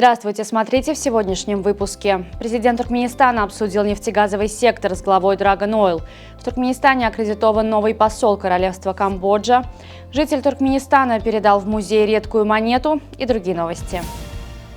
Здравствуйте, смотрите в сегодняшнем выпуске. Президент Туркменистана обсудил нефтегазовый сектор с главой Dragon Oil. В Туркменистане аккредитован новый посол Королевства Камбоджа. Житель Туркменистана передал в музей редкую монету и другие новости.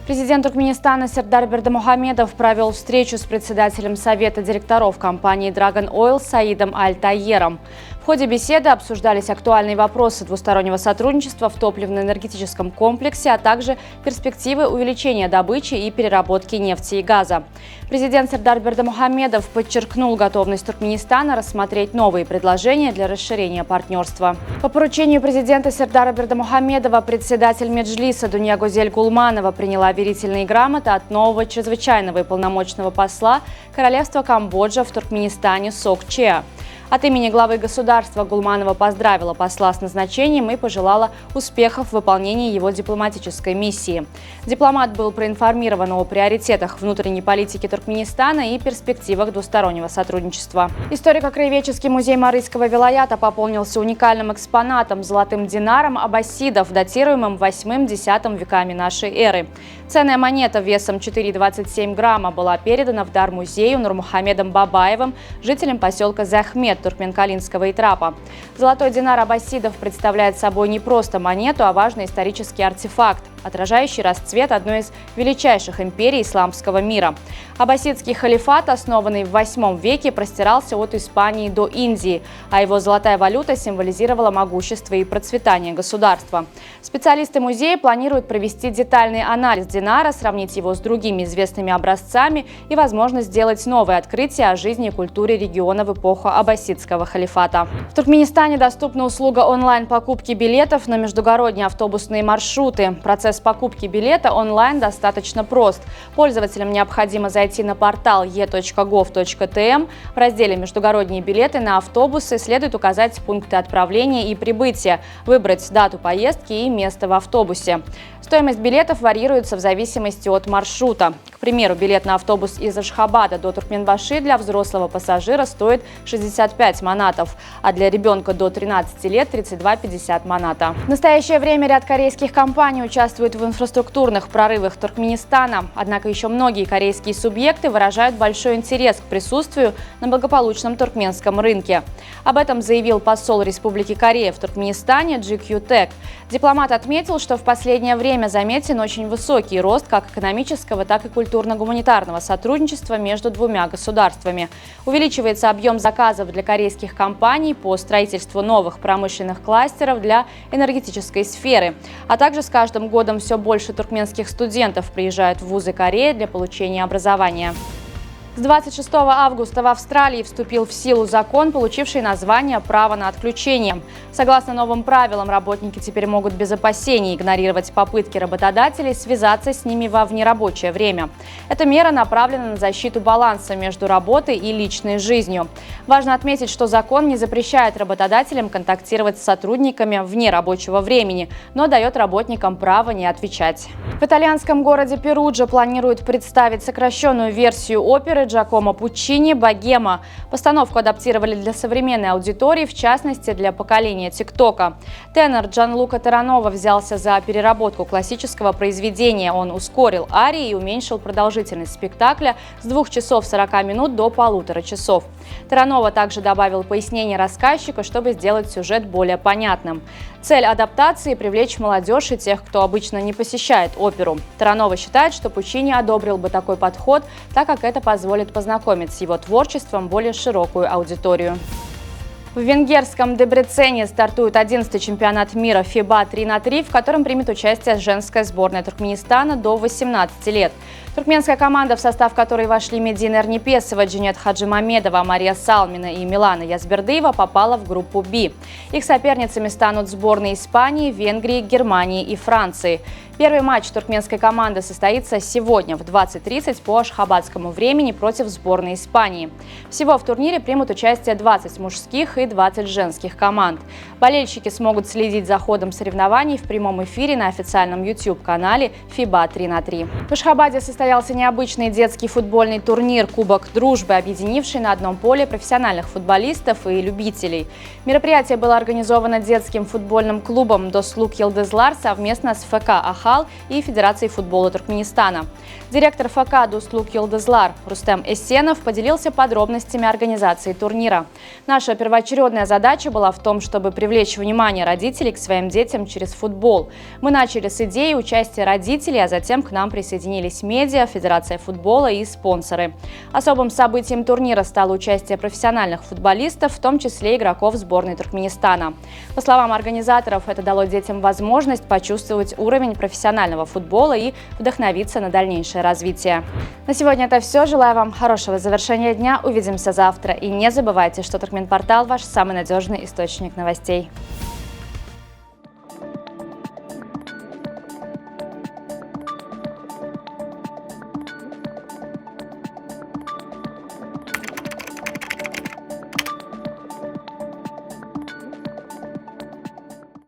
Президент Туркменистана Сердар Бердымухамедов провел встречу с председателем Совета директоров компании Dragon Oil Саидом Аль-Тайером. В ходе беседы обсуждались актуальные вопросы двустороннего сотрудничества в топливно-энергетическом комплексе, а также перспективы увеличения добычи и переработки нефти и газа. Президент Сердар Бердымухамедов подчеркнул готовность Туркменистана рассмотреть новые предложения для расширения партнерства. По поручению президента Сердара Бердымухамедова председатель Меджлиса Дунья Гозель Гулманова приняла верительные грамоты от нового чрезвычайного и полномочного посла Королевства Камбоджа в Туркменистане Сок Чеа. От имени главы государства Гулманова поздравила посла с назначением и пожелала успехов в выполнении его дипломатической миссии. Дипломат был проинформирован о приоритетах внутренней политики Туркменистана и перспективах двустороннего сотрудничества. Историко-краеведческий музей Марийского вилаята пополнился уникальным экспонатом – золотым динаром аббасидов, датируемым 8-10 веками нашей эры. Ценная монета весом 4,27 грамма была передана в дар музею Нурмухамедом Бабаевым, жителям поселка Захмет Туркменкалинского итрапа. Золотой динар аббасидов представляет собой не просто монету, а важный исторический артефакт, отражающий расцвет одной из величайших империй исламского мира. Аббасидский халифат, основанный в VIII веке, простирался от Испании до Индии, а его золотая валюта символизировала могущество и процветание государства. Специалисты музея планируют провести детальный анализ динара, сравнить его с другими известными образцами и, возможно, сделать новые открытия о жизни и культуре региона в эпоху аббасидского халифата. В Туркменистане доступна услуга онлайн-покупки билетов на междугородние автобусные маршруты. Процесс покупки билета онлайн достаточно прост. Пользователям необходимо зайти на портал e.gov.tm. В разделе «Междугородние билеты на автобусы» следует указать пункты отправления и прибытия, выбрать дату поездки и место в автобусе. Стоимость билетов варьируется в зависимости от маршрута. К примеру, билет на автобус из Ашхабада до Туркменбаши для взрослого пассажира стоит 65 манатов, а для ребенка до 13 лет 32,50 маната. В настоящее время ряд корейских компаний участвуют в инфраструктурных прорывах Туркменистана. Однако еще многие корейские субъекты выражают большой интерес к присутствию на благополучном туркменском рынке. Об этом заявил посол Республики Корея в Туркменистане Джи Кью Тэк. Дипломат отметил, что в последнее время заметен очень высокий рост как экономического, так и культурно-гуманитарного сотрудничества между двумя государствами. Увеличивается объем заказов для корейских компаний по строительству новых промышленных кластеров для энергетической сферы, а также с каждым годом все больше туркменских студентов приезжают в вузы Кореи для получения образования. С 26 августа в Австралии вступил в силу закон, получивший название «Право на отключение». Согласно новым правилам, работники теперь могут без опасений игнорировать попытки работодателей связаться с ними во внерабочее время. Эта мера направлена на защиту баланса между работой и личной жизнью. Важно отметить, что закон не запрещает работодателям контактировать с сотрудниками вне рабочего времени, но дает работникам право не отвечать. В итальянском городе Перуджа планируют представить сокращенную версию оперы Джакомо Пуччини «Богема». Постановку адаптировали для современной аудитории, в частности, для поколения ТикТока. Тенор Джанлука Таранова взялся за переработку классического произведения. Он ускорил арии и уменьшил продолжительность спектакля с 2 часов 40 минут до 1,5 часов. Таранова также добавил пояснение рассказчика, чтобы сделать сюжет более понятным. Цель адаптации – привлечь молодежь и тех, кто обычно не посещает оперу. Таранова считает, что Пуччини одобрил бы такой подход, так как это позволит познакомить с его творчеством более широкую аудиторию. В венгерском Дебрецене стартует 11-й чемпионат мира FIBA 3×3, в котором примет участие женская сборная Туркменистана до 18 лет. Туркменская команда, в состав которой вошли Медина Эрнипесова, Джинет Хаджимамедова, Мария Салмина и Милана Язбердыева, попала в группу «Б». Их соперницами станут сборные Испании, Венгрии, Германии и Франции. Первый матч туркменской команды состоится сегодня в 20:30 по ашхабадскому времени против сборной Испании. Всего в турнире примут участие 20 мужских и 20 женских команд. Болельщики смогут следить за ходом соревнований в прямом эфире на официальном YouTube-канале FIBA 3×3. В Ашхабаде состоится состоялся необычный детский футбольный турнир «Кубок дружбы», объединивший на одном поле профессиональных футболистов и любителей. Мероприятие было организовано детским футбольным клубом «Достлук Йылдызлар» совместно с ФК «Ахал» и Федерацией футбола Туркменистана. Директор ФК «Достлук Йылдызлар» Рустем Эссенов поделился подробностями организации турнира. Наша первоочередная задача была в том, чтобы привлечь внимание родителей к своим детям через футбол. Мы начали с идеи участия родителей, а затем к нам присоединились медиа, Федерация футбола и спонсоры. Особым событием турнира стало участие профессиональных футболистов, в том числе игроков сборной Туркменистана. По словам организаторов, это дало детям возможность почувствовать уровень профессионального футбола и вдохновиться на дальнейшее развитие. На сегодня это все. Желаю вам хорошего завершения дня. Увидимся завтра. И не забывайте, что Туркменпортал – ваш самый надежный источник новостей.